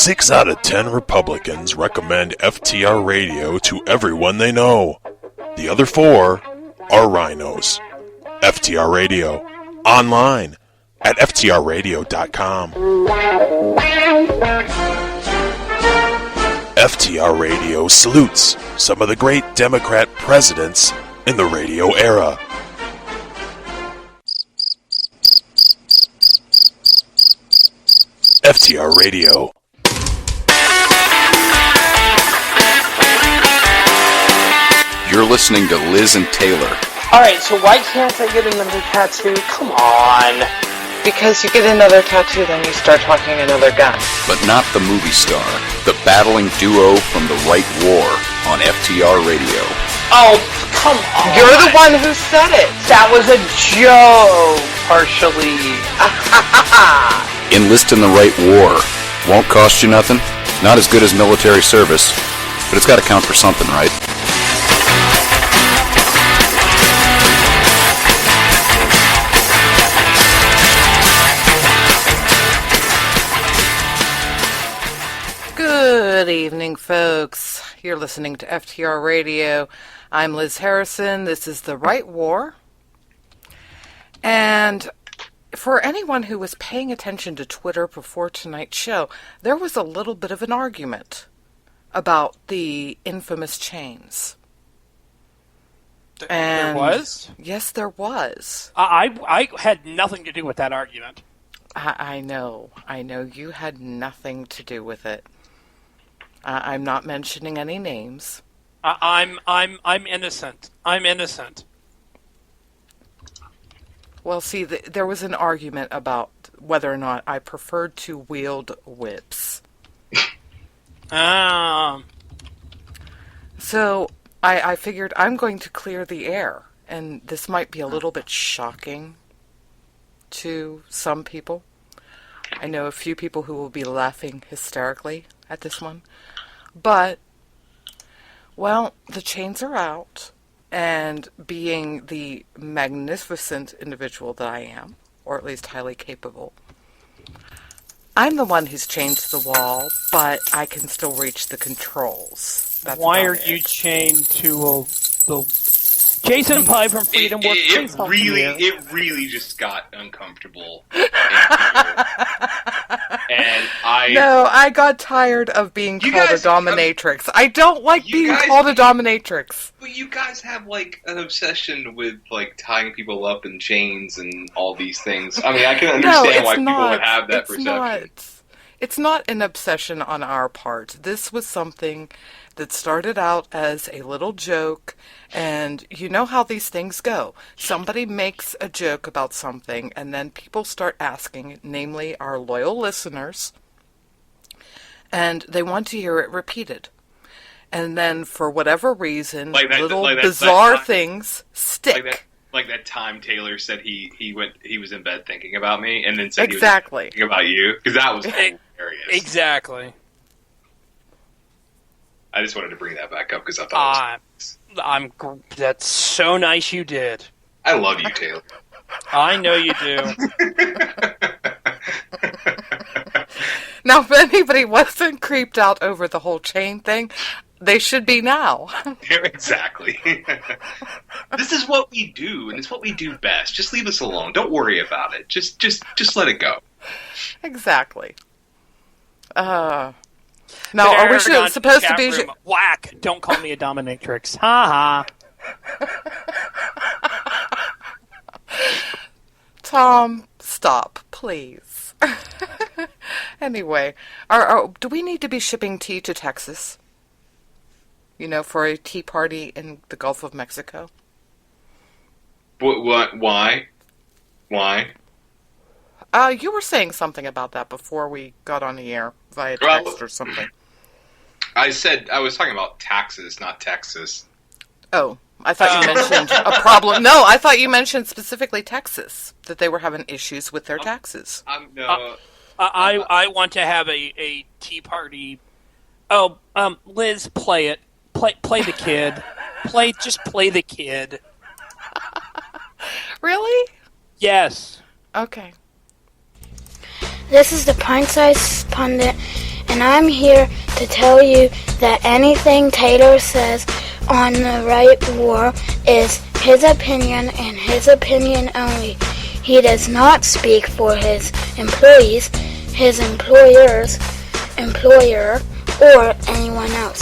6 out of 10 Republicans recommend FTR Radio to everyone they know. The other 4 are rhinos. FTR Radio. Online at FTRradio.com. FTR Radio salutes some of the great Democrat presidents in the radio era. FTR Radio. You're listening to Liz and Taylor. Alright, so why can't I get another tattoo? Come on. Because you get another tattoo, then you start talking another gun. But not the movie star, the battling duo from the Right War on FTR Radio. Oh, come on. You're the one who said it. That was a joke, partially. Enlist in the Right War. Won't cost you nothing. Not as good as military service, but it's got to count for something, right? Good evening, folks. You're listening to FTR Radio. I'm Liz Harrison. This is The Right War. And for anyone who was paying attention to Twitter before tonight's show, there was a little bit of an argument about the infamous chains. There was? Yes, there was. I had nothing to do with that argument. I know. You had nothing to do with it. I'm not mentioning any names. I'm innocent. I'm innocent. Well, see, there was an argument about whether or not I preferred to wield whips. So I figured I'm going to clear the air, and this might be a little bit shocking to some people. I know a few people who will be laughing hysterically at this one. But, well, the chains are out, and being the magnificent individual that I am, or at least highly capable, I'm the one who's chained to the wall, but I can still reach the controls. That's why are you chained to the Jason Pye from Freedom Works? It really just got uncomfortable. And I got tired of being called a dominatrix. I don't like being called a dominatrix. Well, you guys have like an obsession with like tying people up in chains and all these things. I mean, I can understand why people would have that perception. It's not an obsession on our part. This was something that started out as a little joke, and you know how these things go. Somebody makes a joke about something, and then people start asking, namely our loyal listeners, and they want to hear it repeated. And then, for whatever reason, bizarre things stick. Like that time Taylor said he was in bed thinking about me, and then said he was thinking about you, because that was hilarious. Exactly. I just wanted to bring that back up because I thought that's so nice you did. I love you, Taylor. I know you do. Now, if anybody wasn't creeped out over the whole chain thing, they should be now. Exactly. This is what we do, and it's what we do best. Just leave us alone. Don't worry about it. Just let it go. Exactly. Now, are we supposed to be... Whack! Don't call me a dominatrix. Ha ha. Tom, stop, please. Anyway, do we need to be shipping tea to Texas? You know, for a tea party in the Gulf of Mexico? What? Why? You were saying something about that before we got on the air via text or something. I was talking about taxes, not Texas. Oh, I thought you mentioned a problem. No, I thought you mentioned specifically Texas, that they were having issues with their taxes. No. I want to have a tea party. Oh, Liz, play it. Play the kid. Just play the kid. Really? Yes. Okay. This is the Pint-Sized Pundit, and I'm here to tell you that anything Taylor says on the right war is his opinion and his opinion only. He does not speak for his employees, his employers, employer, or anyone else.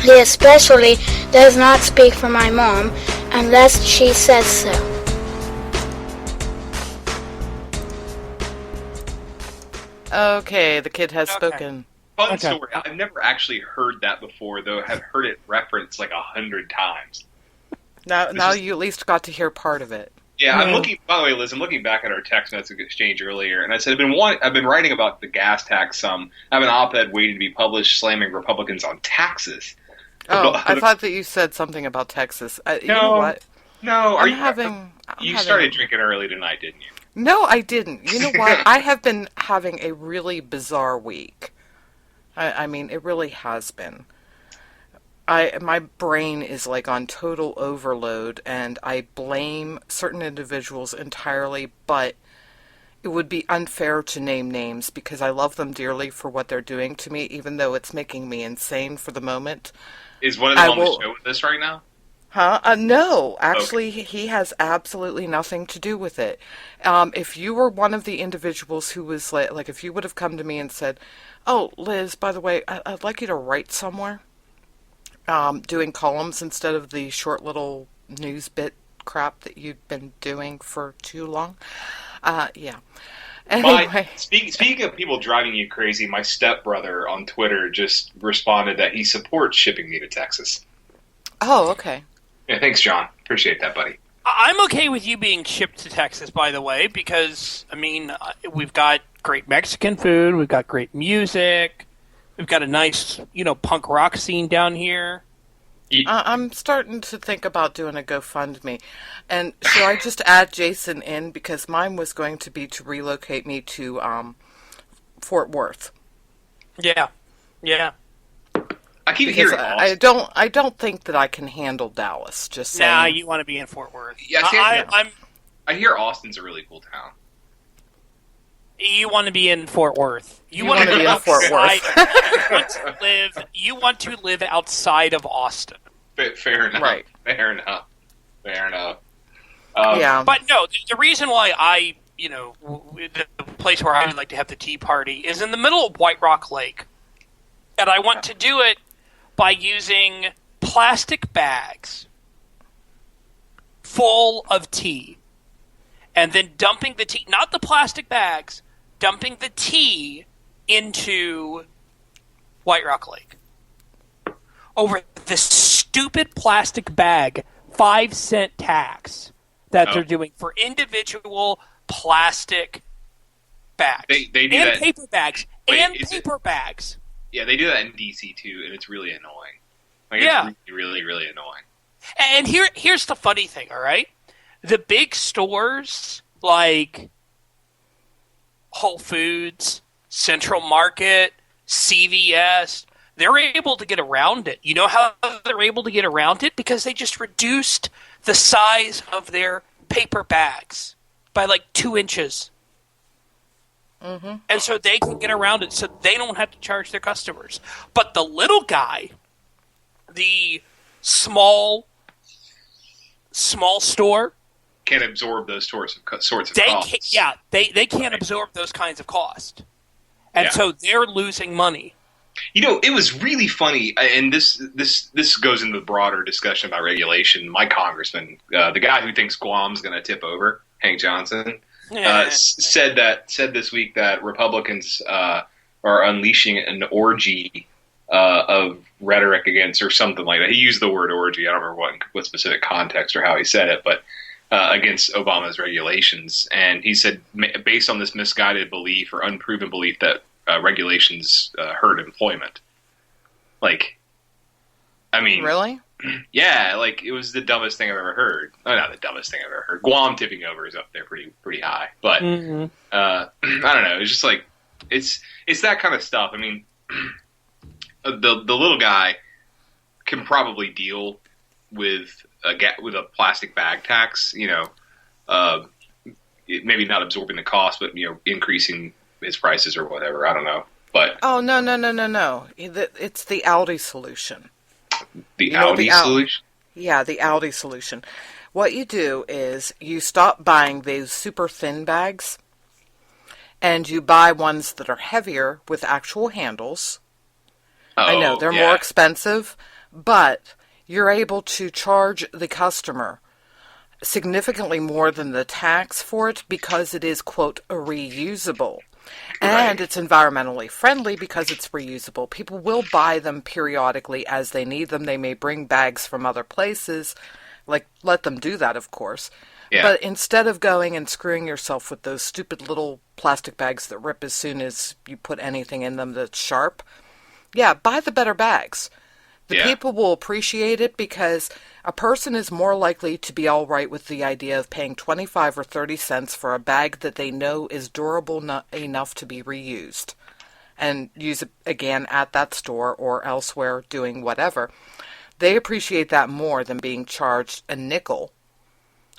He especially does not speak for my mom unless she says so. Okay, the kid has spoken. Fun story. I've never actually heard that before, though. I've heard it referenced like 100 times. Now you at least got to hear part of it. Yeah, I'm looking. By the way, Liz, I'm looking back at our text message exchange earlier, and I said I've been writing about the gas tax some. I have an op-ed waiting to be published slamming Republicans on taxes. Oh, I thought that you said something about Texas. You know what? No, you started drinking early tonight, didn't you? No, I didn't. You know what? I have been having a really bizarre week. I mean, it really has been. My brain is like on total overload, and I blame certain individuals entirely, but it would be unfair to name names because I love them dearly for what they're doing to me, even though it's making me insane for the moment. Is one of them on the show with us right now? Huh? No, actually, he has absolutely nothing to do with it. If you were one of the individuals who was like if you would have come to me and said, "Oh, Liz, by the way, I'd like you to write somewhere," doing columns instead of the short little news bit crap that you've been doing for too long. Yeah. Anyway. Speaking of people driving you crazy, my stepbrother on Twitter just responded that he supports shipping me to Texas. Oh, okay. Yeah, thanks, John. Appreciate that, buddy. I'm okay with you being shipped to Texas, by the way, because, I mean, we've got great Mexican food, we've got great music, we've got a nice, punk rock scene down here. I'm starting to think about doing a GoFundMe. And should I just add Jason in? Because mine was going to be to relocate me to Fort Worth. Yeah. I keep hearing Austin. I don't think that I can handle Dallas. Just saying. Nah, you want to be in Fort Worth. Yeah, I hear Austin's a really cool town. You want to be in Fort Worth. You want to be in Fort Worth. You want to live outside of Austin. Fair enough. Right. Fair enough. Yeah. But no, the reason why the place where I would like to have the tea party is in the middle of White Rock Lake. And I want to do it by using plastic bags full of tea. And then dumping the tea, not the plastic bags, dumping the tea into White Rock Lake. Over this stupid plastic bag 5-cent tax that they're doing for individual plastic bags. They do and that. Paper bags. Paper bags. Yeah, they do that in DC too, and it's really annoying. It's really, really annoying. And here's the funny thing, all right? The big stores like Whole Foods, Central Market, CVS, they're able to get around it. You know how they're able to get around it? Because they just reduced the size of their paper bags by like 2 inches. Mm-hmm. And so they can get around it so they don't have to charge their customers. But the little guy, the small store, can't absorb those sorts of costs. They can't absorb those kinds of costs. And so they're losing money. It was really funny, and this goes into the broader discussion about regulation. My congressman, the guy who thinks Guam's going to tip over, Hank Johnson, said this week that Republicans are unleashing an orgy of rhetoric against, or something like that. He used the word orgy. I don't remember what specific context or how he said it, but against Obama's regulations. And he said, based on this misguided belief or unproven belief that regulations hurt employment. Really? Yeah, it was the dumbest thing I've ever heard. Oh, not the dumbest thing I've ever heard. Guam tipping over is up there pretty high. But I don't know. It's just it's that kind of stuff. I mean, the little guy can probably deal with a plastic bag tax. Maybe not absorbing the cost, but increasing his prices or whatever. I don't know. But Oh, no, no, no, no, no. It's the Aldi solution. the You know, Audi solution. Yeah, the Aldi solution. What you do is you stop buying these super thin bags and you buy ones that are heavier with actual handles. I know Oh, they're yeah. more expensive, but you're able to charge the customer significantly more than the tax for it because it is, quote, reusable. And Right. it's environmentally friendly because it's reusable. People will buy them periodically as they need them. They may bring bags from other places. Like, let them do that, of course. Yeah. But instead of going and screwing yourself with those stupid little plastic bags that rip as soon as you put anything in them that's sharp, yeah, buy the better bags. The Yeah. people will appreciate it because a person is more likely to be all right with the idea of paying 25 or 30 cents for a bag that they know is durable enough to be reused and use it again at that store or elsewhere doing whatever. They appreciate that more than being charged a nickel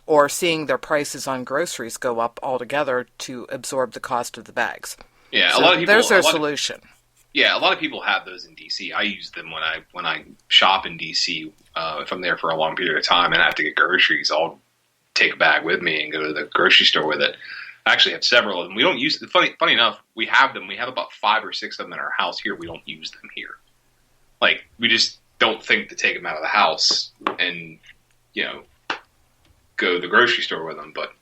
or seeing their prices on groceries go up altogether to absorb the cost of the bags. Yeah, So a lot of people. there's their a lot of- solution. Yeah, a lot of people have those in DC. I use them when I shop in DC. If I'm there for a long period of time and I have to get groceries, I'll take a bag with me and go to the grocery store with it. I actually have several of them. We don't use. Funny enough, we have them. We have about 5 or 6 of them in our house here. We don't use them here. Like, we just don't think to take them out of the house and go to the grocery store with them. But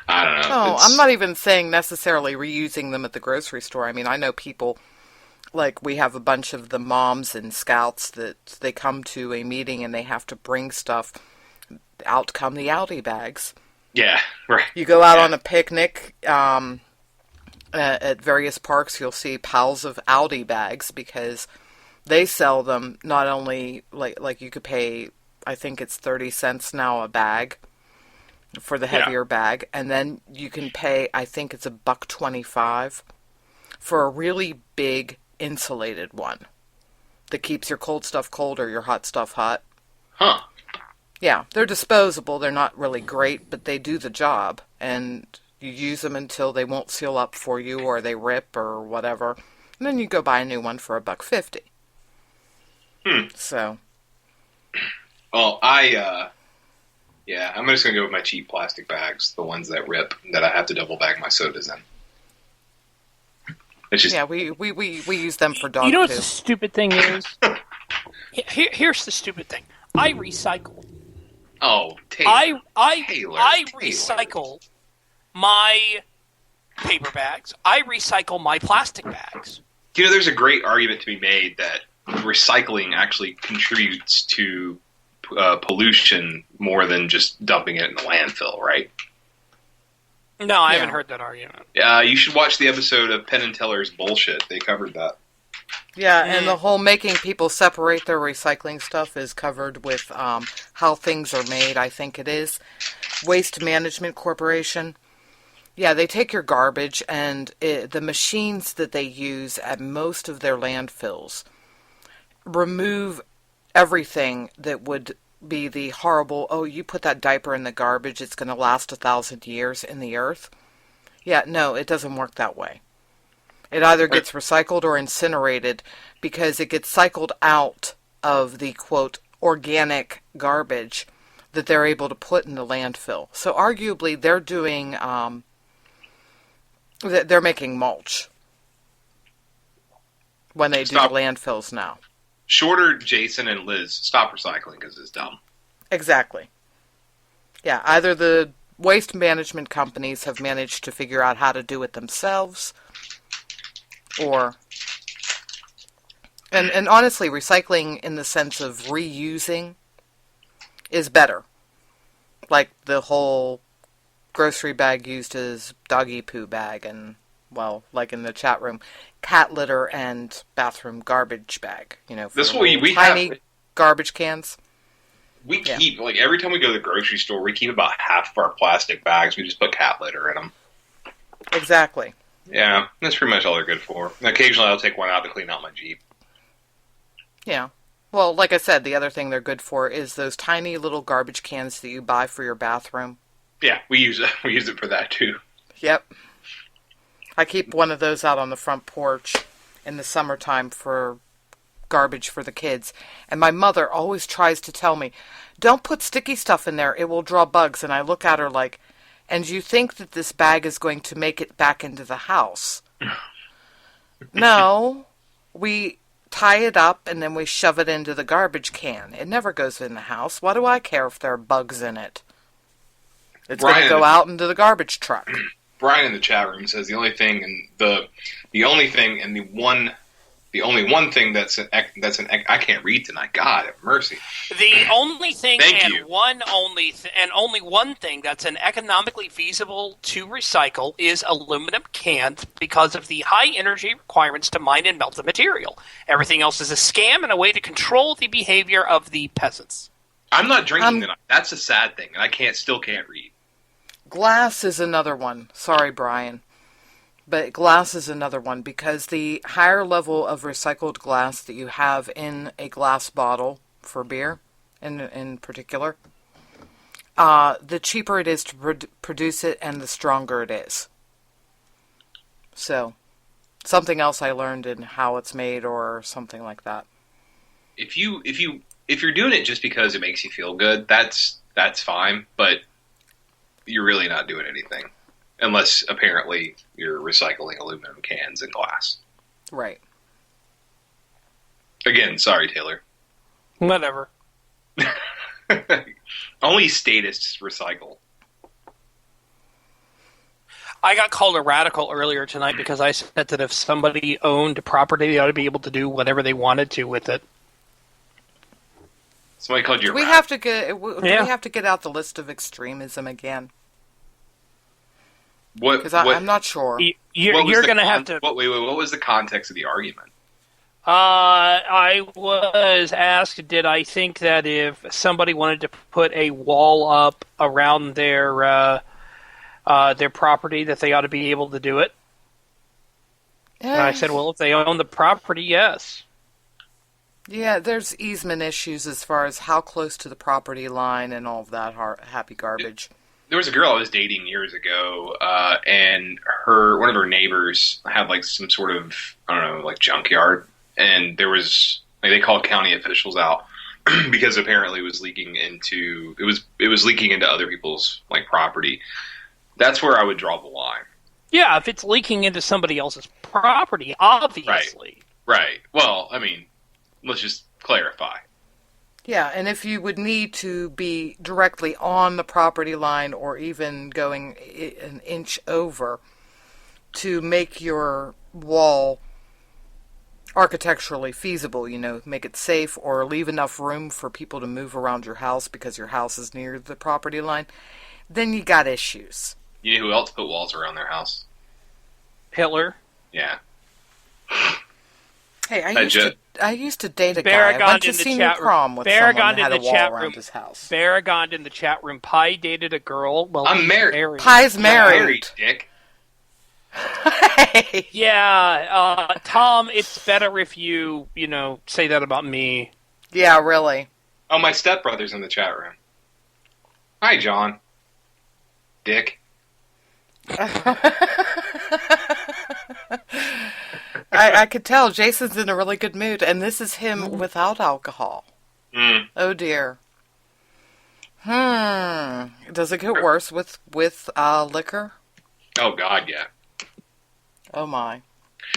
I don't know. No, I'm not even saying necessarily reusing them at the grocery store. I mean, I know people. Like, we have a bunch of the moms and scouts that they come to a meeting and they have to bring stuff. Out come the Aldi bags. Yeah, right. You go out Yeah. on a picnic at various parks, you'll see piles of Aldi bags because they sell them not only, like you could pay, I think it's 30 cents now a bag for the heavier bag, and then you can pay, I think it's $1.25 for a really big insulated one that keeps your cold stuff cold or your hot stuff hot. Huh. Yeah, they're disposable. They're not really great, but they do the job. And you use them until they won't seal up for you or they rip or whatever. And then you go buy a new one for $1.50. So. Well, I'm just going to go with my cheap plastic bags, the ones that rip, that I have to double bag my sodas in. It's just, Yeah, we use them for dog You know what poo. the stupid thing is? Here's the stupid thing. I recycle. oh, Taylor. I Taylor. recycle my paper bags. I recycle my plastic bags. There's a great argument to be made that recycling actually contributes to pollution more than just dumping it in the landfill, right? No, I haven't heard that argument. You should watch the episode of Penn and Teller's Bullshit. They covered that. Yeah, and the whole making people separate their recycling stuff is covered with how things are made, I think it is. Waste Management Corporation. Yeah, they take your garbage and the machines that they use at most of their landfills remove everything that would be the horrible, oh, you put that diaper in the garbage, it's going to last 1,000 years in the earth. Yeah, no, it doesn't work that way. It either gets recycled or incinerated because it gets cycled out of the, quote, organic garbage that they're able to put in the landfill. So arguably they're doing, they're making mulch when they do the landfills now. Shorter, Jason and Liz, stop recycling because it's dumb. Exactly. Yeah, either the waste management companies have managed to figure out how to do it themselves, or... And honestly, recycling in the sense of reusing is better. Like the whole grocery bag used as doggy poo bag and, well, like in the chat room, cat litter and bathroom garbage bag. For That's what we tiny have. garbage cans. We keep, every time we go to the grocery store, we keep about half of our plastic bags. We just put cat litter in them. Exactly. Yeah, that's pretty much all they're good for. And occasionally I'll take one out to clean out my Jeep. Yeah. Well, like I said, the other thing they're good for is those tiny little garbage cans that you buy for your bathroom. Yeah, we use it for that too. Yep. I keep one of those out on the front porch. in the summertime for garbage for the kids. And my mother always tries to tell me, don't put sticky stuff in there, it will draw bugs. And I look at her like, and you think that this bag is going to make it back into the house? No, we tie it up and then we shove it into the garbage can. It never goes in the house. Why do I care if there are bugs in it? It's going to go out into the garbage truck. Brian in the chat room says the only thing that's an I can't read tonight. God have mercy. The only thing Thank and you. only one thing that's an economically feasible to recycle is aluminum cans because of the high energy requirements to mine and melt the material. Everything else is a scam and a way to control the behavior of the peasants. I'm not drinking tonight. That's a sad thing, and I still can't read. Glass is another one. Sorry, Brian. But glass is another one because the higher level of recycled glass that you have in a glass bottle for beer, in particular, the cheaper it is to produce it and the stronger it is. So, something else I learned in how it's made or something like that. If you're doing it just because it makes you feel good, that's fine, but you're really not doing anything. Unless, apparently, you're recycling aluminum cans and glass. Right. Again, sorry, Taylor. Whatever. Only statists recycle. I got called a radical earlier tonight because I said that if somebody owned property, they ought to be able to do whatever they wanted to with it. Somebody called you Do we radical. have to get out the list of extremism again? Because I'm not sure. You're going to have to... What was the context of the argument? I was asked, did I think that if somebody wanted to put a wall up around their property, that they ought to be able to do it? And I said, well, if they own the property, yes. Yeah, there's easement issues as far as how close to the property line and all of that happy garbage. There was a girl I was dating years ago, and one of her neighbors had like some sort of, I don't know, like junkyard, and there was they called county officials out because apparently it was leaking into other people's like property. That's where I would draw the line. Yeah, if it's leaking into somebody else's property, obviously. Right. Well, I mean, let's just clarify. Yeah, and if you would need to be directly on the property line or even going an inch over to make your wall architecturally feasible, make it safe or leave enough room for people to move around your house because your house is near the property line, then you got issues. You know who else put walls around their house? Hitler. Yeah. Hey, I used to date a guy. I went to senior prom with someone that had a wall around his house. Barragon in the chat room. Pi dated a girl. Well, I'm married. Pi's married. Dick. Hey. Yeah, Tom, it's better if you say that about me. Yeah, really. Oh, my stepbrother's in the chat room. Hi, John. Dick. I could tell Jason's in a really good mood, and this is him without alcohol. Mm. Oh dear. Does it get worse with liquor? Oh God, yeah. Oh my.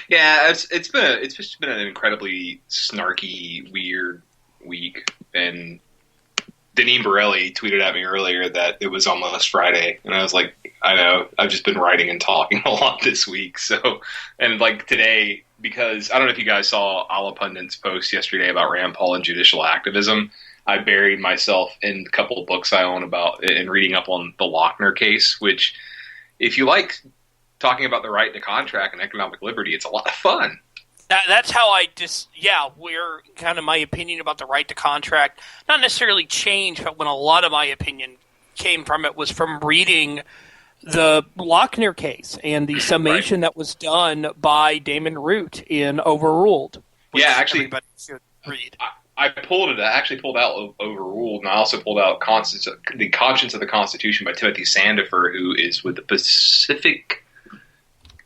Yeah, it's just been an incredibly snarky, weird week, and Deneen Borelli tweeted at me earlier that it was almost Friday, and I was like, I know, I've just been writing and talking a lot this week, so, and like today, because I don't know if you guys saw Ala Pundit's post yesterday about Rand Paul and judicial activism, I buried myself in a couple of books I own about, and reading up on the Lochner case, which, if you like talking about the right to contract and economic liberty, it's a lot of fun. That's how we're kind of my opinion about the right to contract. Not necessarily changed, but when a lot of my opinion came from it was from reading the Lochner case and the summation that was done by Damon Root in Overruled. Yeah, actually, everybody should read. I actually pulled out Overruled, and I also pulled out The Conscience of the Constitution by Timothy Sandifer, who is with the Pacific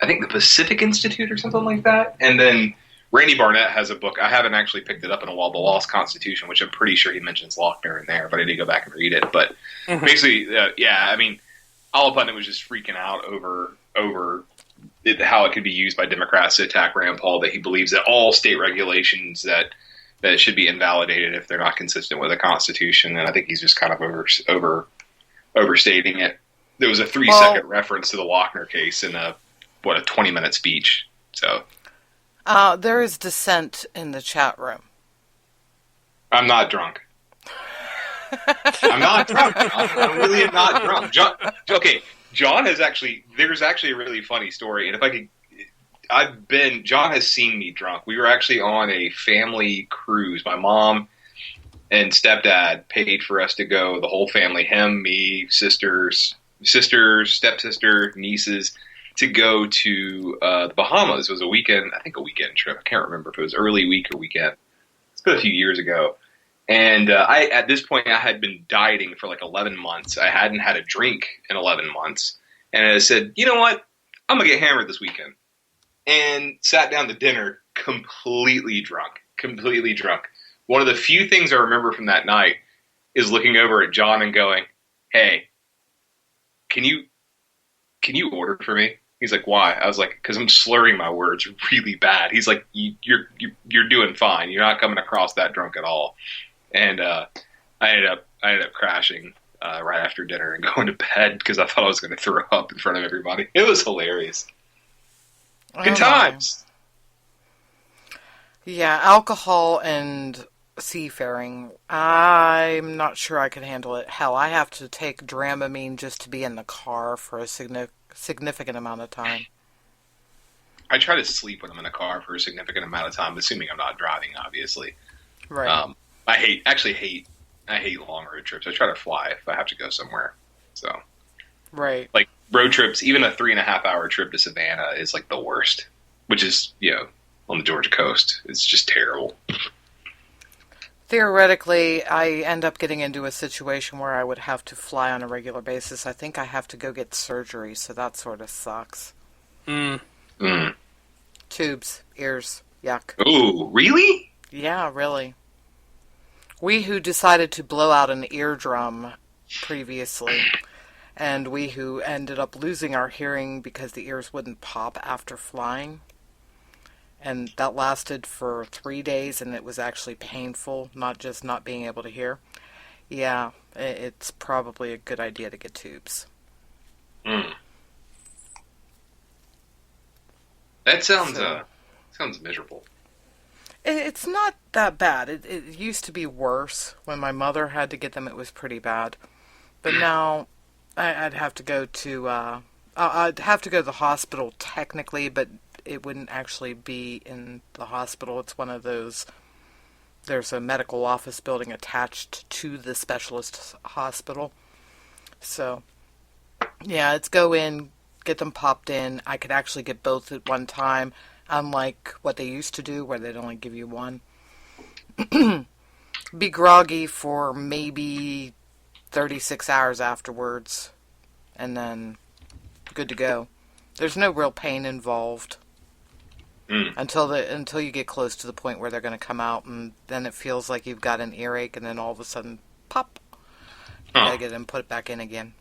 Institute or something like that. And then Randy Barnett has a book. I haven't actually picked it up in a while, The Lost Constitution, which I'm pretty sure he mentions Lochner in there, but I need to go back and read it. But basically, I mean, Olive Putnam was just freaking out over how it could be used by Democrats to attack Rand Paul, that he believes that all state regulations that should be invalidated if they're not consistent with the Constitution. And I think he's just kind of overstating it. There was a 3-second reference to the Lochner case in a 20-minute speech. So there is dissent in the chat room. I'm not drunk. I'm not drunk. I really am not drunk. John has actually. There's actually a really funny story, and if I could, John has seen me drunk. We were actually on a family cruise. My mom and stepdad paid for us to go. The whole family, him, me, sisters, stepsister, nieces, to go to the Bahamas. It was a weekend trip. I can't remember if it was early week or weekend. It's been a few years ago. And at this point, I had been dieting for like 11 months. I hadn't had a drink in 11 months. And I said, you know what? I'm going to get hammered this weekend. And sat down to dinner completely drunk. One of the few things I remember from that night is looking over at John and going, hey, can you order for me? He's like, why? I was like, because I'm slurring my words really bad. He's like, you're doing fine. You're not coming across that drunk at all. And I ended up crashing right after dinner and going to bed because I thought I was going to throw up in front of everybody. It was hilarious. Good times. Yeah, alcohol and seafaring. I'm not sure I could handle it. Hell, I have to take Dramamine just to be in the car for a significant amount of time. I try to sleep when I'm in a car for a significant amount of time, assuming I'm not driving, obviously. Right. I hate long road trips. I try to fly if I have to go somewhere. So, right. Like road trips, even a 3.5-hour trip to Savannah is like the worst, which is, on the Georgia coast. It's just terrible. Theoretically, I end up getting into a situation where I would have to fly on a regular basis. I think I have to go get surgery, so that sort of sucks. Tubes, ears, yuck. Ooh, really? Yeah, really. We who decided to blow out an eardrum previously, and we who ended up losing our hearing because the ears wouldn't pop after flying, and that lasted for 3 days, and it was actually painful, not just not being able to hear. Yeah, it's probably a good idea to get tubes. That sounds miserable. It's not that bad. It used to be worse. When my mother had to get them, it was pretty bad. But now, I'd have to go to the hospital technically, but it wouldn't actually be in the hospital. It's one of those. There's a medical office building attached to the specialist hospital. So, yeah, it's go in, get them popped in. I could actually get both at one time, unlike what they used to do, where they'd only give you one. Be groggy for maybe 36 hours afterwards, and then good to go. There's no real pain involved until you get close to the point where they're going to come out, and then it feels like you've got an earache, and then all of a sudden, pop, you gotta get it and put it back in again.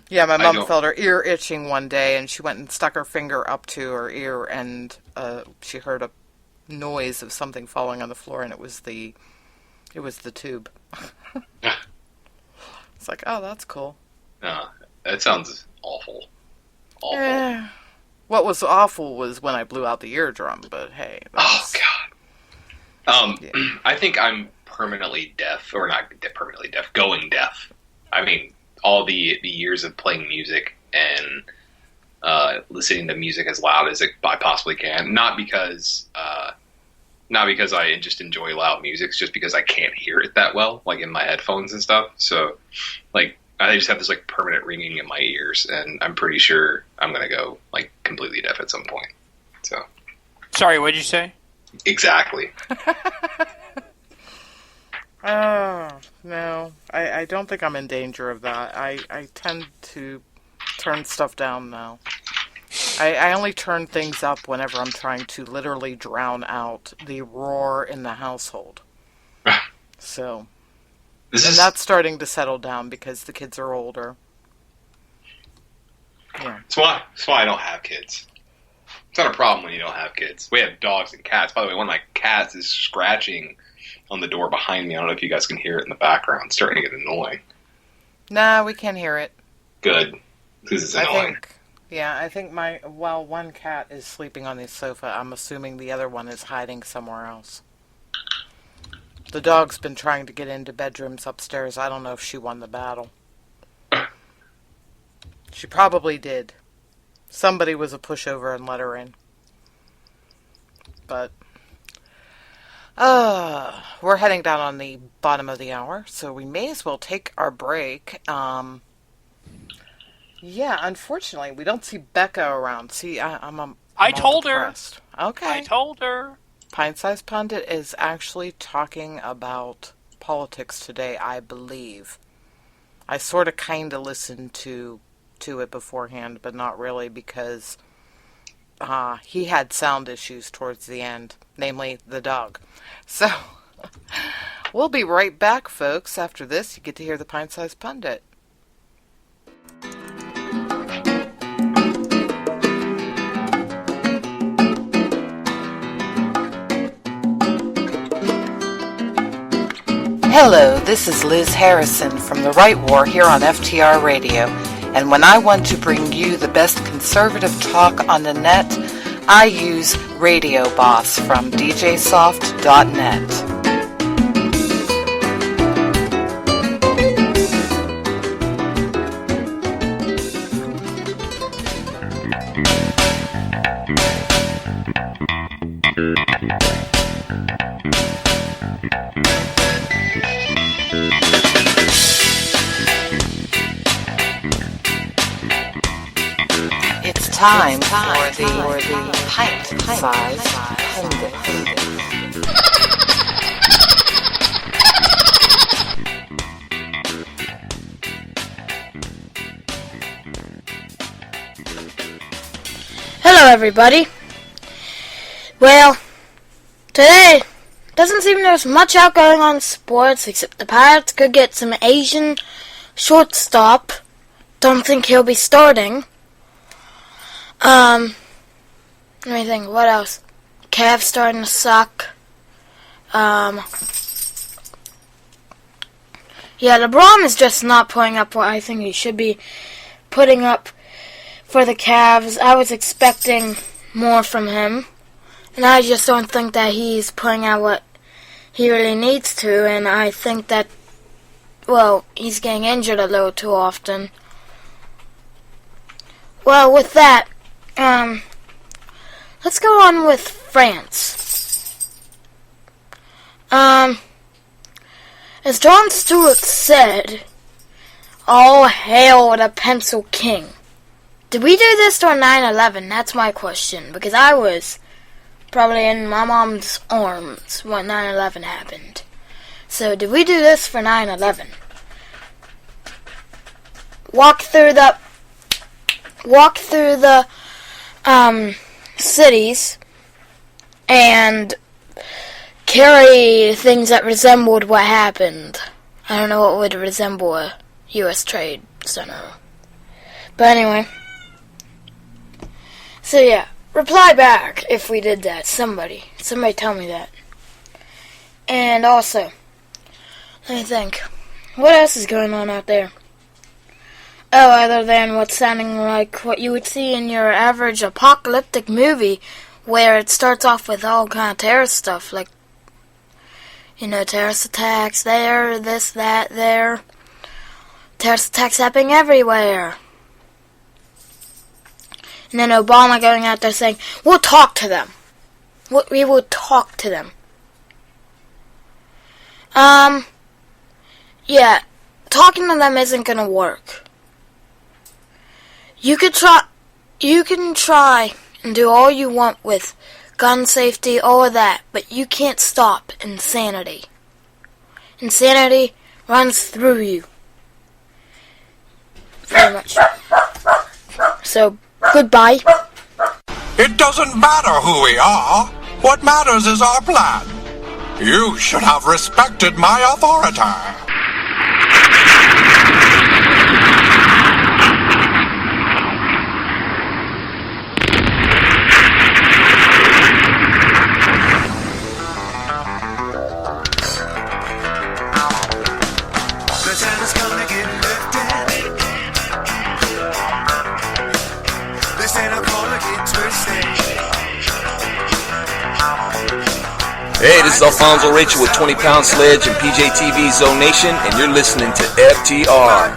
Yeah, my mom felt her ear itching one day, and she went and stuck her finger up to her ear, and she heard a noise of something falling on the floor, and it was the tube. It's like, oh, that's cool. That sounds awful. What was awful was when I blew out the eardrum, but hey. Oh, God. Yeah. I think I'm permanently deaf, or not permanently deaf, going deaf. I mean, all the years of playing music and listening to music as loud as I possibly can. Not because I just enjoy loud music. It's just because I can't hear it that well, like in my headphones and stuff. So, like, I just have this like permanent ringing in my ears, and I'm pretty sure I'm gonna go like completely deaf at some point. So, sorry, what did you say? Exactly. Oh, no. I don't think I'm in danger of that. I tend to turn stuff down now. I only turn things up whenever I'm trying to literally drown out the roar in the household. So, that's starting to settle down because the kids are older. Yeah. That's why I don't have kids. It's not a problem when you don't have kids. We have dogs and cats. By the way, one of my cats is scratching on the door behind me. I don't know if you guys can hear it in the background. It's starting to get annoying. Nah, we can't hear it. Good. Because it's annoying. I think one cat is sleeping on the sofa. I'm assuming the other one is hiding somewhere else. The dog's been trying to get into bedrooms upstairs. I don't know if she won the battle. She probably did. Somebody was a pushover and let her in. But, we're heading down on the bottom of the hour, so we may as well take our break. Unfortunately, we don't see Becca around. See, I told her. Okay. I told her. Pint-Sized Pundit is actually talking about politics today, I believe. I sort of kind of listened to it beforehand, but not really because he had sound issues towards the end, namely the dog. So, we'll be right back, folks. After this, you get to hear the Pint-Sized Pundit. Hello, this is Liz Harrison from The Right War here on FTR Radio. And when I want to bring you the best conservative talk on the net, I use Radio Boss from djsoft.net. It's time for the Pint-Sized Pundit. Hello, everybody. Well, today doesn't seem there's much out going on in sports, except the Pirates could get some Asian shortstop. Don't think he'll be starting. Let me think, what else? Cavs starting to suck. LeBron is just not putting up what I think he should be putting up for the Cavs. I was expecting more from him, and I just don't think that he's putting out what he really needs to, and I think that, he's getting injured a little too often. Well, with that, let's go on with France. As Jon Stewart said, all hail the Pencil King. Did we do this on 9/11? That's my question, because I was probably in my mom's arms when 9/11 happened. So, did we do this for 9/11? Walk through the cities and carry things that resembled what happened. I don't know what would resemble a U.S. Trade Center. But anyway. So yeah, reply back if we did that. Somebody tell me that. And also, let me think. What else is going on out there? Oh, other than what's sounding like what you would see in your average apocalyptic movie, where it starts off with all kind of terrorist stuff, like, terrorist attacks there, this, that, there. Terrorist attacks happening everywhere. And then Obama going out there saying, we'll talk to them. We will talk to them. Yeah, talking to them isn't gonna work. You can try and do all you want with gun safety, all of that, but you can't stop insanity. Insanity runs through you. Very much. So, goodbye. It doesn't matter who we are. What matters is our plan. You should have respected my authority. Hey, this is Alfonso Rachel with 20 Pound Sledge and PJTV Zone Nation, and you're listening to FTR.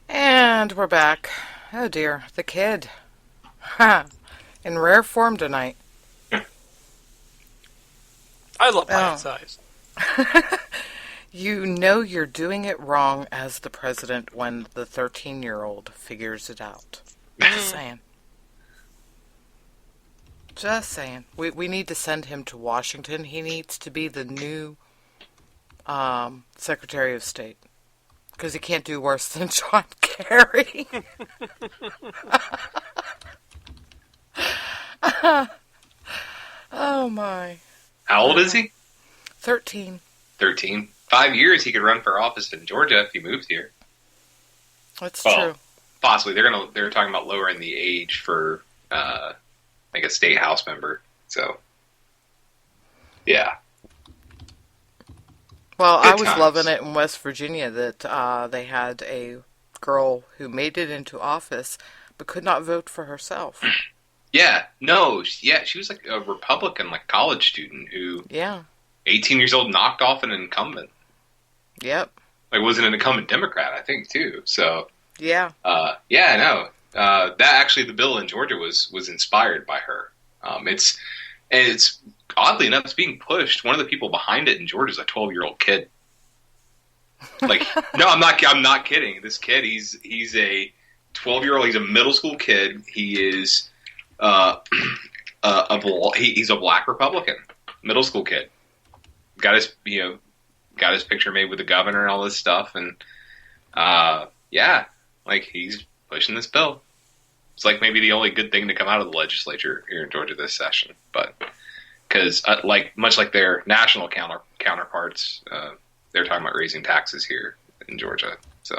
And we're back. Oh dear, the kid. In rare form tonight. I love my size. You know you're doing it wrong as the president when the 13-year-old figures it out. Just saying. Just saying. We need to send him to Washington. He needs to be the new Secretary of State. Because he can't do worse than John Kerry. Oh, my. How old is he? 13. 13. 5 years he could run for office in Georgia if he moved here. That's true. Possibly. They're talking about lowering the age for like a state house member. So yeah. Well, Good I was times. loving it in West Virginia that they had a girl who made it into office but could not vote for herself. Yeah. No. Yeah. She was like a Republican, like college student who, 18 years old, knocked off an incumbent. Yep. Like wasn't an incumbent Democrat, I think, too. So yeah. Yeah, I know. That actually, the bill in Georgia was inspired by her. It's oddly enough, it's being pushed. One of the people behind it in Georgia is a 12-year-old kid. Like, no, I'm not kidding. This kid, he's a 12-year-old. He's a middle school kid. He is he's a black Republican, middle school kid. Got his picture made with the governor and all this stuff, and like he's pushing this bill. It's like maybe the only good thing to come out of the legislature here in Georgia this session, but because much like their national counterparts, they're talking about raising taxes here in Georgia. So,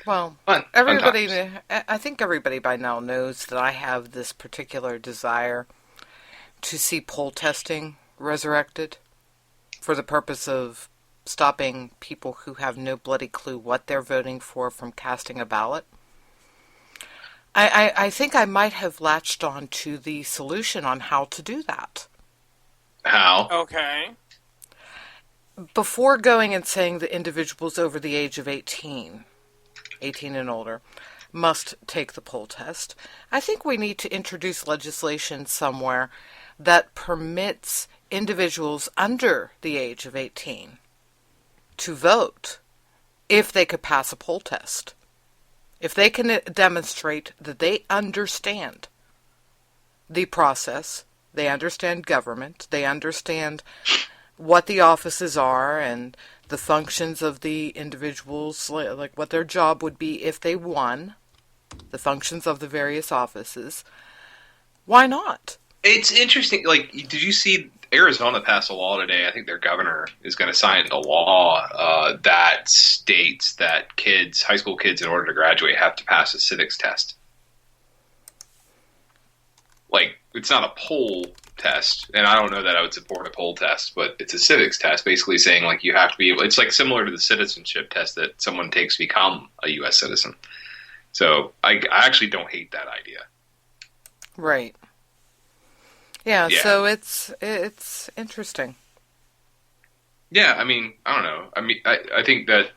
well, fun everybody, times. I think everybody by now knows that I have this particular desire to see poll testing resurrected for the purpose of stopping people who have no bloody clue what they're voting for from casting a ballot. I think I might have latched on to the solution on how to do that. How? Okay. Before going and saying that individuals over the age of 18 and older, must take the poll test, I think we need to introduce legislation somewhere that permits individuals under the age of 18 to vote if they could pass a poll test. If they can demonstrate that they understand the process, they understand government, they understand what the offices are and the functions of the individuals, like what their job would be if they won, the functions of the various offices, why not? It's interesting. Like, did you see Arizona passed a law today? I think their governor is going to sign a law that states that high school kids, in order to graduate, have to pass a civics test. Like, it's not a poll test, and I don't know that I would support a poll test, but it's a civics test, basically saying, like, you have to be able, it's like similar to the citizenship test that someone takes to become a U.S. citizen. So I actually don't hate that idea. Right. Yeah, so it's interesting. Yeah, I mean, I don't know. I mean, I think that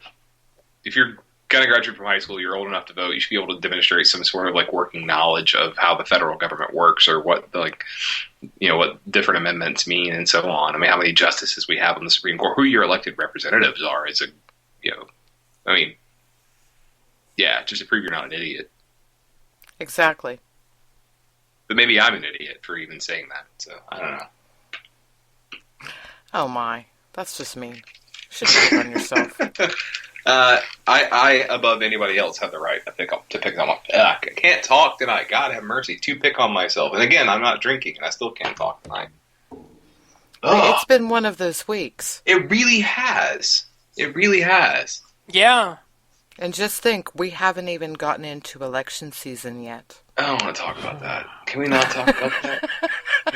if you're going to graduate from high school, you're old enough to vote, you should be able to demonstrate some sort of, like, working knowledge of how the federal government works or what, like, you know, what different amendments mean and so on. I mean, how many justices we have on the Supreme Court, who your elected representatives are is I mean, yeah, just to prove you're not an idiot. Exactly. But maybe I'm an idiot for even saying that, so I don't know. Oh my, that's just mean. You should work on yourself. I above anybody else have the right to pick on my. I can't talk tonight. God have mercy. To pick on myself, and again, I'm not drinking, and I still can't talk tonight. It's been one of those weeks. It really has. It really has. Yeah. And just think, we haven't even gotten into election season yet. I don't want to talk about that. Can we not talk about that? I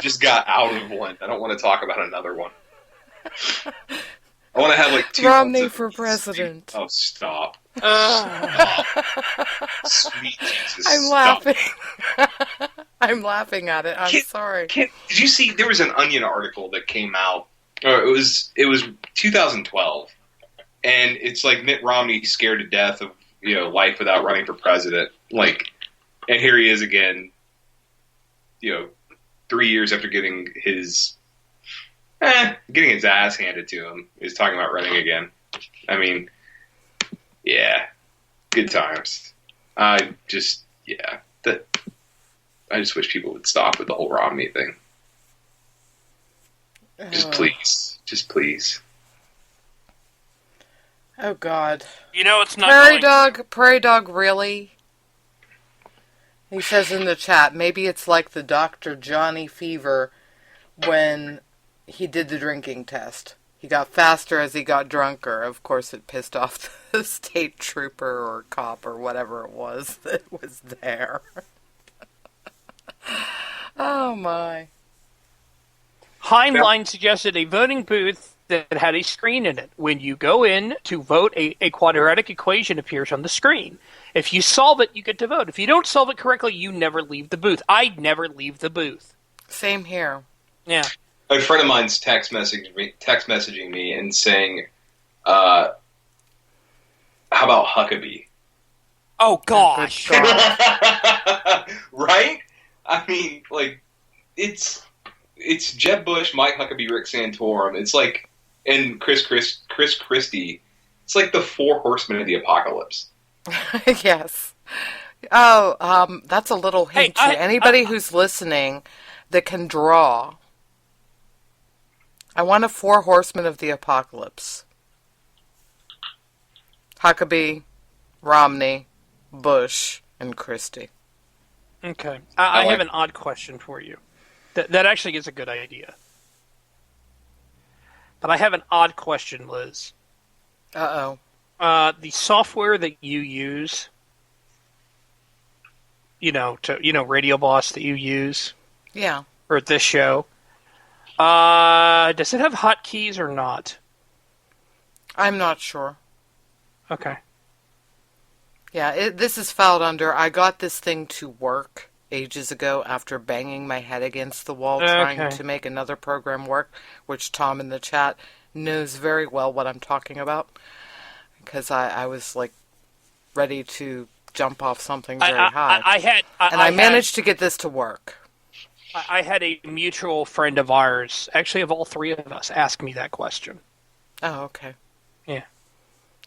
just got out of one. I don't want to talk about another one. I want to have like 2 Romney for president. Oh, stop. Sweet Jesus. I'm laughing. I'm laughing at it. I'm sorry. Did you see, there was an Onion article that came out, or it was 2012, and it's like Mitt Romney scared to death of, life without running for president. Like, and here he is again, 3 years after getting his ass handed to him. He's talking about running again. I mean, yeah, good times. I just wish people would stop with the whole Romney thing. Just please. Oh God. It's not Prairie Dog, really? He says in the chat, maybe it's like the Dr. Johnny Fever when he did the drinking test. He got faster as he got drunker. Of course, it pissed off the state trooper or cop or whatever it was that was there. Oh, my. Heinlein suggested a voting booth that had a screen in it. When you go in to vote, a quadratic equation appears on the screen. If you solve it, you get to vote. If you don't solve it correctly, you never leave the booth. I never leave the booth. Same here. Yeah. A friend of mine's text messaging me and saying, how about Huckabee? Oh, gosh. Right? I mean, like, it's Jeb Bush, Mike Huckabee, Rick Santorum. It's like, and Chris Christie. It's like the 4 horsemen of the apocalypse. Yes. Oh, that's a little hint to anybody who's listening that can draw. I want a 4 horsemen of the apocalypse. Huckabee, Romney, Bush, and Christie. Okay. I have an odd question for you. That actually is a good idea. But I have an odd question, Liz. Uh-oh. The software that you use, Radio Boss that you use. Yeah. Or this show. Does it have hotkeys or not? I'm not sure. Okay. Yeah, this is filed under, I got this thing to work ages ago after banging my head against the wall trying to make another program work, which Tom in the chat knows very well what I'm talking about. Because I was, like, ready to jump off something very high. I managed to get this to work. I had a mutual friend of ours, actually of all 3 of us, ask me that question. Oh, okay. Yeah.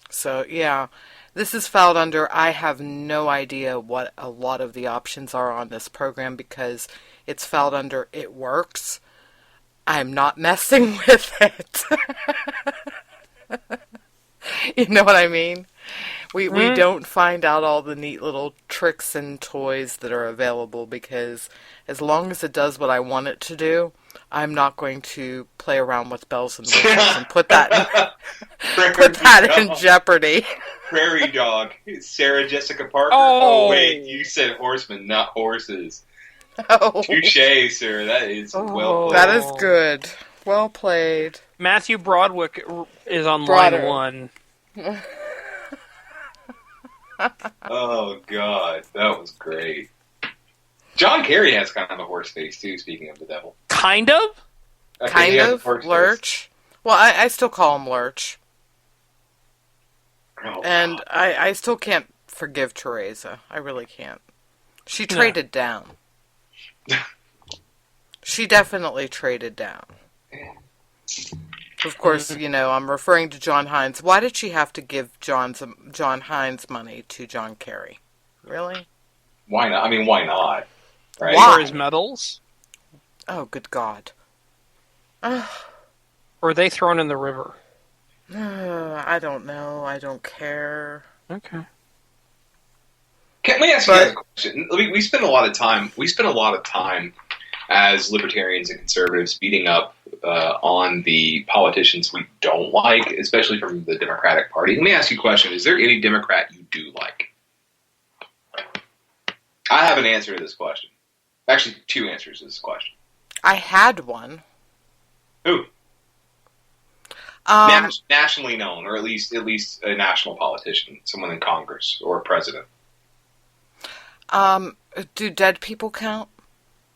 So, yeah, this is filed under, I have no idea what a lot of the options are on this program because it's filed under, it works. I'm not messing with it. You know what I mean? We don't find out all the neat little tricks and toys that are available because as long as it does what I want it to do, I'm not going to play around with bells and whistles and put that in jeopardy. Prairie Dog. Sarah Jessica Parker. Oh, wait, you said horsemen, not horses. Oh. Touche, sir. That is well played. That is good. Well played. Matthew Broadwick is on line 1. Oh, God. That was great. John Kerry has kind of a horse face, too, speaking of the devil. Kind of? Kind of? Lurch? Face. Well, I still call him Lurch. Oh, and God. I still can't forgive Teresa. I really can't. She traded down. She definitely traded down. Of course, I'm referring to John Hines. Why did she have to give John Hines money to John Kerry? Really? Why not? I mean, why not? Right? Why? For his medals? Oh, good God. Or are they thrown in the river? I don't know. I don't care. Okay. Can we ask you guys a question? We spend a lot of time. We spend a lot of time as libertarians and conservatives beating up on the politicians we don't like, especially from the Democratic Party. Let me ask you a question: is there any Democrat you do like? I have an answer to this question. Actually, two answers to this question. I had one. Who? Nationally known, or at least a national politician, someone in Congress or a president. Do dead people count?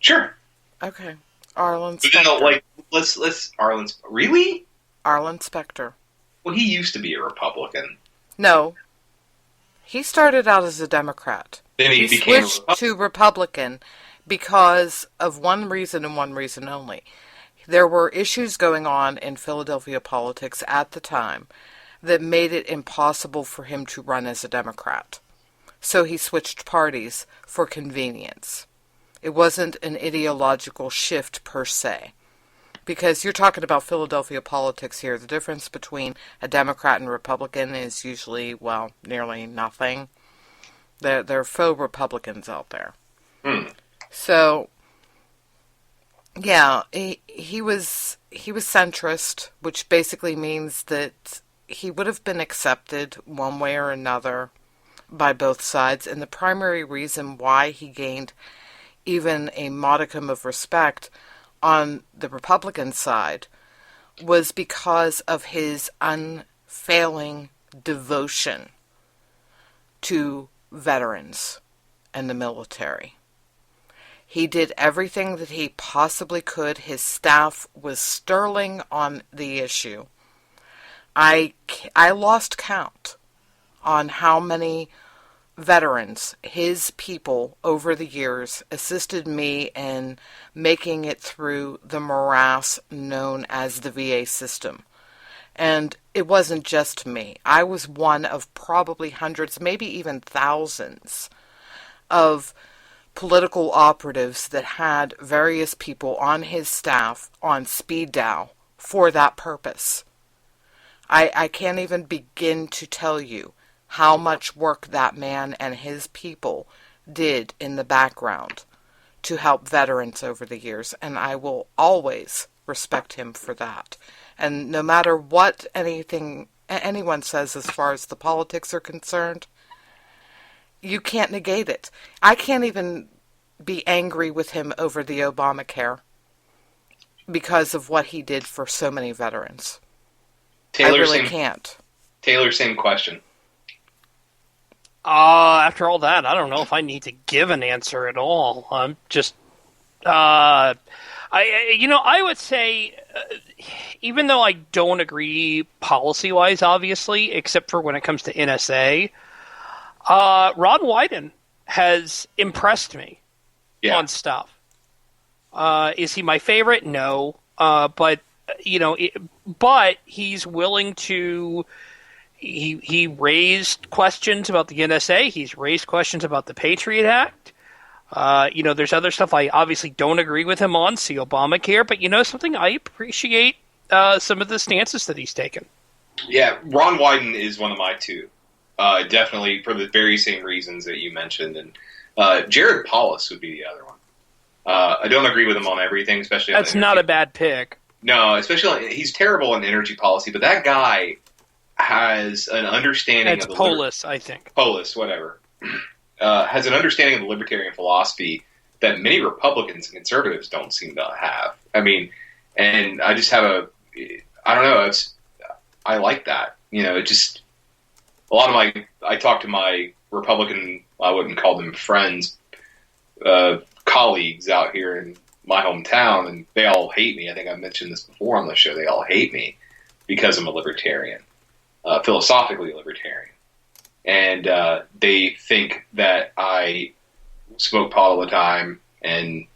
Sure. Okay. Arlen Specter. No, let's Arlen. Really? Arlen Specter. Well, he used to be a Republican. No. He started out as a Democrat. Then he became switched to Republican because of one reason and one reason only. There were issues going on in Philadelphia politics at the time that made it impossible for him to run as a Democrat. So he switched parties for convenience. It wasn't an ideological shift per se. Because you're talking about Philadelphia politics here. The difference between a Democrat and Republican is usually, well, nearly nothing. There are faux Republicans out there. So, yeah, he was centrist, which basically means that he would have been accepted one way or another by both sides. And the primary reason why he gained even a modicum of respect on the Republican side was because of his unfailing devotion to veterans and the military. He did everything that he possibly could. His staff was sterling on the issue. I lost count on how many veterans, his people, over the years, assisted me in making it through the morass known as the VA system. And it wasn't just me. I was one of probably hundreds, maybe even thousands, of political operatives that had various people on his staff on speed dial for that purpose. I can't even begin to tell you how much work that man and his people did in the background to help veterans over the years, and I will always respect him for that. And no matter what anyone says as far as the politics are concerned, you can't negate it. I can't even be angry with him over the Obamacare because of what he did for so many veterans. Taylor, I really can't. Taylor, same question. After all that, I don't know if I need to give an answer at all. I'm just, I would say, even though I don't agree policy-wise, obviously, except for when it comes to NSA, Ron Wyden has impressed me on stuff. Is he my favorite? No. But he's willing to. He raised questions about the NSA. He's raised questions about the Patriot Act. There's other stuff I obviously don't agree with him on, see Obamacare, but something, I appreciate some of the stances that he's taken. Yeah, Ron Wyden is one of my two. Definitely for the very same reasons that you mentioned. And Jared Paulus would be the other one. I don't agree with him on everything, especially on That's not a bad pick. No, especially he's terrible in energy policy, but that guy has an understanding of the Polis, I think. Polis, whatever. Has an understanding of the libertarian philosophy that many Republicans and conservatives don't seem to have. I mean, and I just have I don't know, I like that. It just, a lot of I talk to my Republican, I wouldn't call them friends, colleagues out here in my hometown, and they all hate me. I think I've mentioned this before on the show. They all hate me because I'm a libertarian. Philosophically libertarian. And they think that I smoke pot all the time and,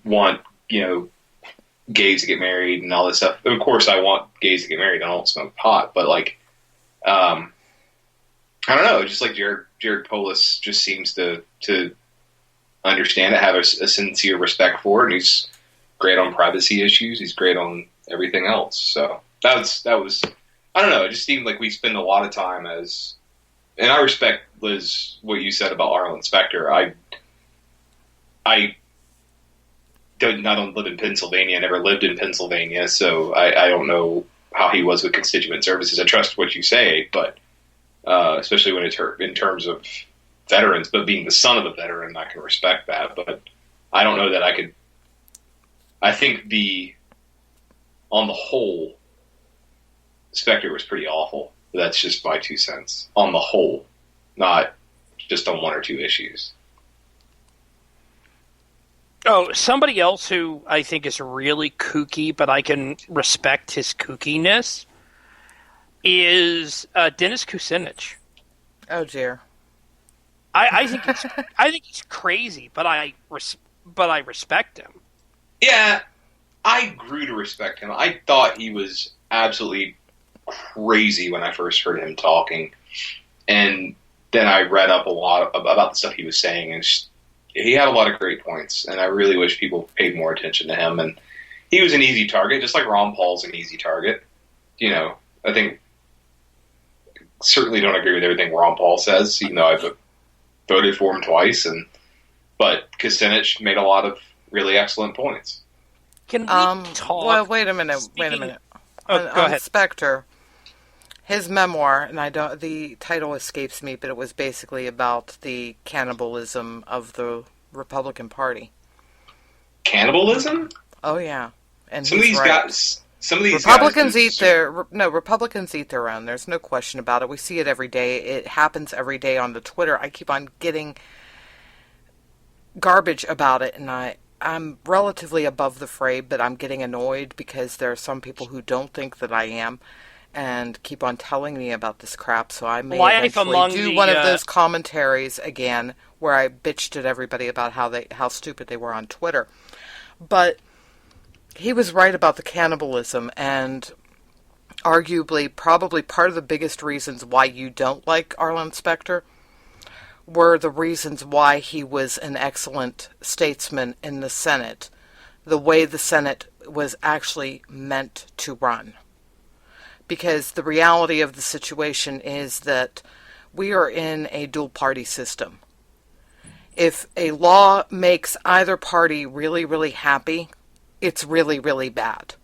want, gays to get married and all this stuff. Of course, I want gays to get married. I don't smoke pot. But, I don't know. Just like Jared Polis just seems to understand it, have a sincere respect for it, and he's great on privacy issues. He's great on everything else. So That was. I don't know. It just seemed like we spend a lot of time as, and I respect, Liz, what you said about Arlen Specter. I don't live in Pennsylvania. I never lived in Pennsylvania, so I don't know how he was with constituent services. I trust what you say, but especially when it's in terms of veterans. But being the son of a veteran, I can respect that. But I don't know that I could. I think on the whole, Specter was pretty awful. That's just my 2 cents. On the whole, not just on one or two issues. Oh, somebody else who I think is really kooky, but I can respect his kookiness, is Dennis Kucinich. Oh dear. I think he's crazy, but I respect him. Yeah, I grew to respect him. I thought he was absolutely crazy when I first heard him talking, and then I read up a lot about the stuff he was saying, and he had a lot of great points, and I really wish people paid more attention to him. And he was an easy target, just like Ron Paul's an easy target. You know, I think certainly don't agree with everything Ron Paul says, even though I've voted for him twice. But Kucinich made a lot of really excellent points. Can we talk? Well, wait a minute. Oh, go ahead. Specter, his memoir, and the title escapes me, but it was basically about the cannibalism of the Republican Party. Cannibalism? Oh yeah, and some of these Republicans eat their own. There's no question about it. We see it every day. It happens every day on the Twitter. I keep on getting garbage about it, and I'm relatively above the fray, but I'm getting annoyed because there are some people who don't think that I am and keep on telling me about this crap, so I may eventually do one of those commentaries again where I bitched at everybody about how stupid they were on Twitter. But he was right about the cannibalism, and arguably probably part of the biggest reasons why you don't like Arlen Specter were the reasons why he was an excellent statesman in the Senate, the way the Senate was actually meant to run. Because the reality of the situation is that we are in a dual-party system. If a law makes either party really, really happy, it's really, really bad.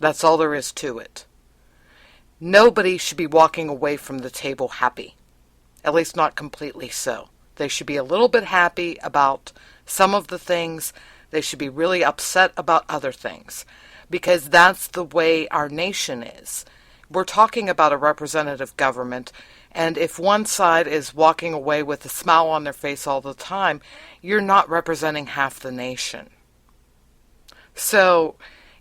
That's all there is to it. Nobody should be walking away from the table happy. At least not completely so. They should be a little bit happy about some of the things. They should be really upset about other things. Because that's the way our nation is. We're talking about a representative government, and if one side is walking away with a smile on their face all the time, you're not representing half the nation. So,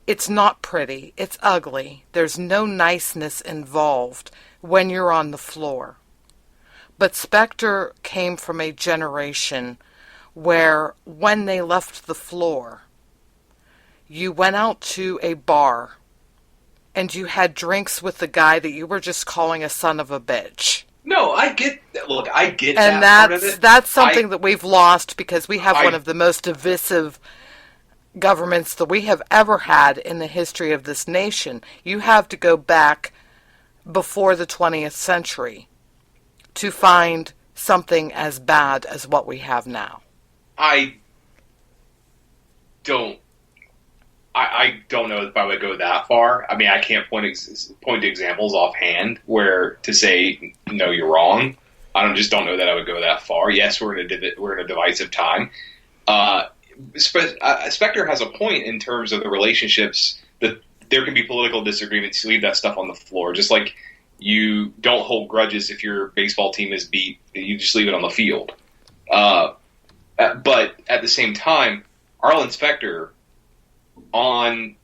it's not pretty. It's ugly. There's no niceness involved when you're on the floor. But Specter came from a generation where when they left the floor, you went out to a bar and you had drinks with the guy that you were just calling a son of a bitch. No, I get that and that part of it. That's something that we've lost because we have one of the most divisive governments that we have ever had in the history of this nation. You have to go back before the 20th century to find something as bad as what we have now. I don't know if I would go that far. I mean, I can't point to examples offhand where to say, no, you're wrong. I just don't know that I would go that far. Yes, we're in a divisive time. Specter has a point in terms of the relationships that there can be political disagreements. You leave that stuff on the floor, just like you don't hold grudges if your baseball team is beat. You just leave it on the field. But at the same time, Arlen Specter, on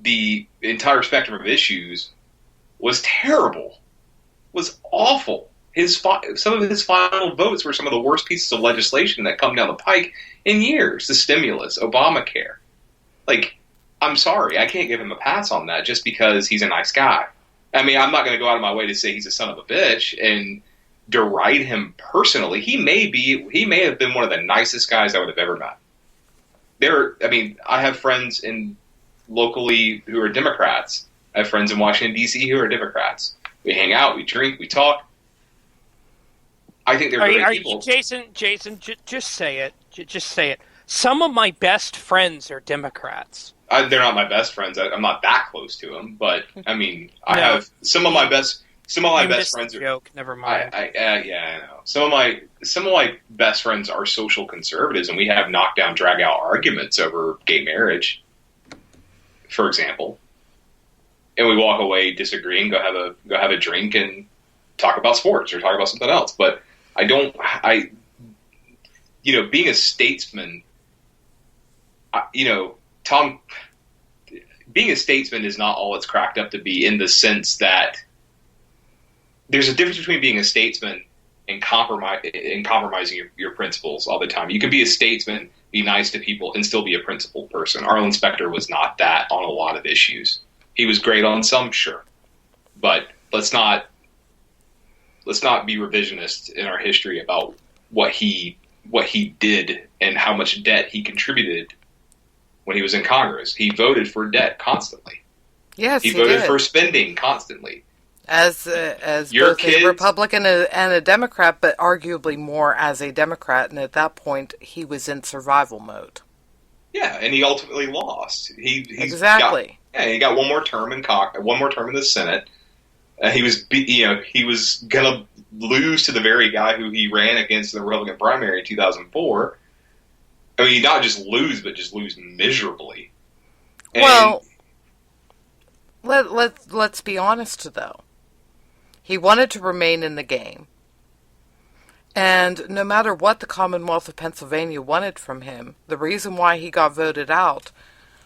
the entire spectrum of issues, was terrible, was awful. Some of his final votes were some of the worst pieces of legislation that come down the pike in years. The stimulus, Obamacare. Like, I'm sorry, I can't give him a pass on that just because he's a nice guy. I mean, I'm not going to go out of my way to say he's a son of a bitch and deride him personally. He may have been one of the nicest guys I would have ever met. I have friends locally who are Democrats, I have friends in Washington, D.C. who are Democrats. We hang out, we drink, we talk. I think they're great people. Jason, just say it. Just say it. Some of my best friends are Democrats. They're not my best friends. I'm not that close to them, but I mean, I have some of my best friends are. Joke. Never mind. Yeah, I know. Some of my best friends are social conservatives, and we have knockdown, drag out arguments over gay marriage, for example. And we walk away disagreeing, go have a drink, and talk about sports or talk about something else. But being a statesman, Tom, being a statesman is not all it's cracked up to be, in the sense that there's a difference between being a statesman and compromising your principles all the time. You can be a statesman, be nice to people, and still be a principled person. Arlen Specter was not that on a lot of issues. He was great on some, sure, but let's not be revisionist in our history about what he did and how much debt he contributed when he was in Congress. He voted for debt constantly. Yes, he voted for spending constantly. As both a Republican and a Democrat, but arguably more as a Democrat, and at that point he was in survival mode. Yeah, and he ultimately lost. Exactly. He got one more term in the Senate. He was gonna lose to the very guy who he ran against in the Republican primary in 2004. I mean, not just lose, but just lose miserably. And well, let's be honest though. He wanted to remain in the game. And no matter what the Commonwealth of Pennsylvania wanted from him, the reason why he got voted out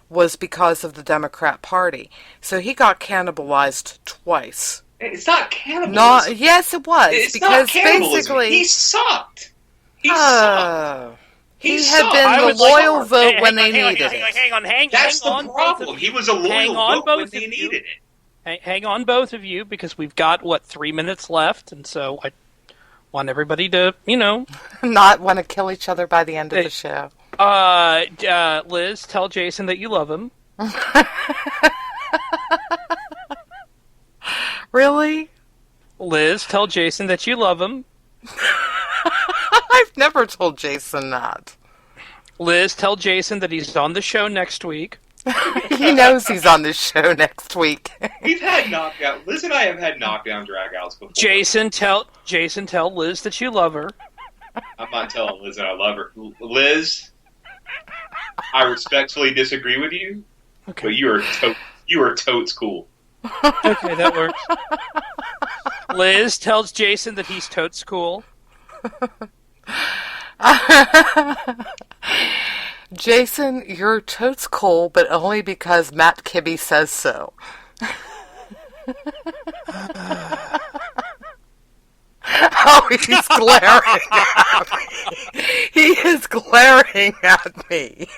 was because of the Democrat Party. So he got cannibalized twice. It's not cannibalism. Yes, it was. It's because not cannibalism. Basically, he sucked. He sucked. He had been the loyal vote when they needed it. Hang on. That's the problem. He was a loyal vote when they needed it. Hang on, both of you, because we've got, 3 minutes left, and so I want everybody to, not want to kill each other by the end of the show. Liz, tell Jason that you love him. Really? Liz, tell Jason that you love him. I've never told Jason that. Liz, tell Jason that he's on the show next week. He knows he's on the show next week. We've had knockdown. Liz and I have had knockdown dragouts before. Jason, tell Liz that you love her. I'm not telling Liz that I love her. Liz, I respectfully disagree with you, but you are totes cool. Okay, that works. Liz tells Jason that he's totes cool. Jason, you're totes cool, but only because Matt Kibbe says so. Oh, he's glaring at me. He is glaring at me.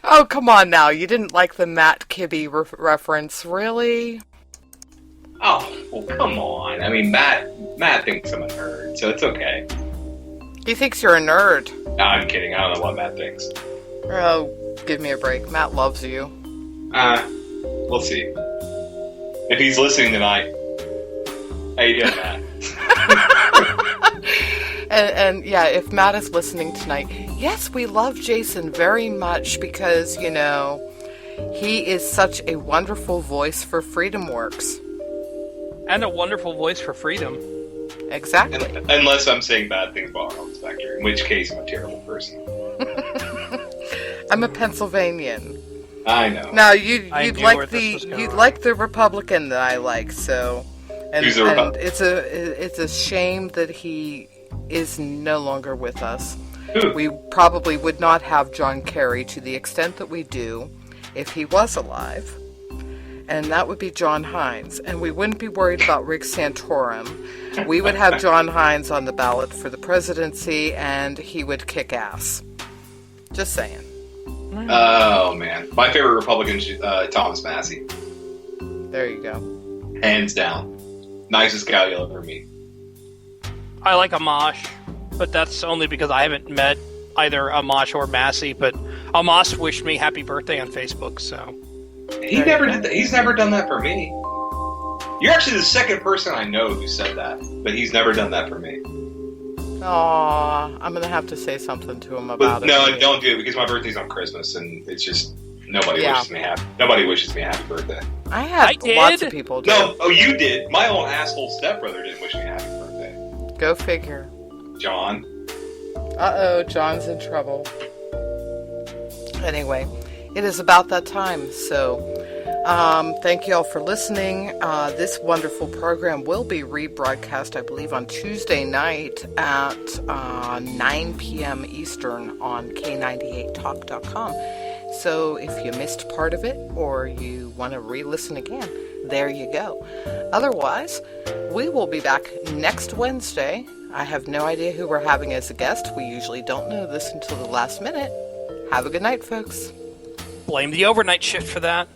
Oh, come on now. You didn't like the Matt Kibbe reference, really? Oh, well, come on. I mean, Matt thinks I'm a nerd, so it's okay. He thinks you're a nerd. No, I'm kidding. I don't know what Matt thinks. Oh, give me a break. Matt loves you. We'll see. If he's listening tonight, how you doing, Matt? and yeah, if Matt is listening tonight, yes, we love Jason very much because, he is such a wonderful voice for Freedom Works. And a wonderful voice for freedom. Exactly. Unless I'm saying bad things about Arlen Specter, in which case I'm a terrible person. I'm a Pennsylvanian. I know. Now you'd like the Republican that I like, so and it's a shame that he is no longer with us. Who? We probably would not have John Kerry to the extent that we do if he was alive. And that would be John Hines. And we wouldn't be worried about Rick Santorum. We would have John Hines on the ballot for the presidency, and he would kick ass. Just saying. Oh, man. My favorite Republican is Thomas Massey. There you go. Hands down. Nicest guy you'll ever meet. I like Amash, but that's only because I haven't met either Amash or Massey, but Amash wished me happy birthday on Facebook, so... He never did that. He's never done that for me. You're actually the second person I know who said that, but he's never done that for me. Aw, I'm gonna have to say something to him about it. No, don't do it because my birthday's on Christmas, and it's just nobody wishes me happy birthday. I had lots of people do. No, you did. My own asshole stepbrother didn't wish me happy birthday. Go figure. John. Uh-oh, John's in trouble. Anyway, it is about that time, so thank you all for listening. This wonderful program will be rebroadcast, I believe, on Tuesday night at 9 p.m. Eastern on K98talk.com. So if you missed part of it or you want to re-listen again, there you go. Otherwise, we will be back next Wednesday. I have no idea who we're having as a guest. We usually don't know this until the last minute. Have a good night, folks. Blame the overnight shift for that.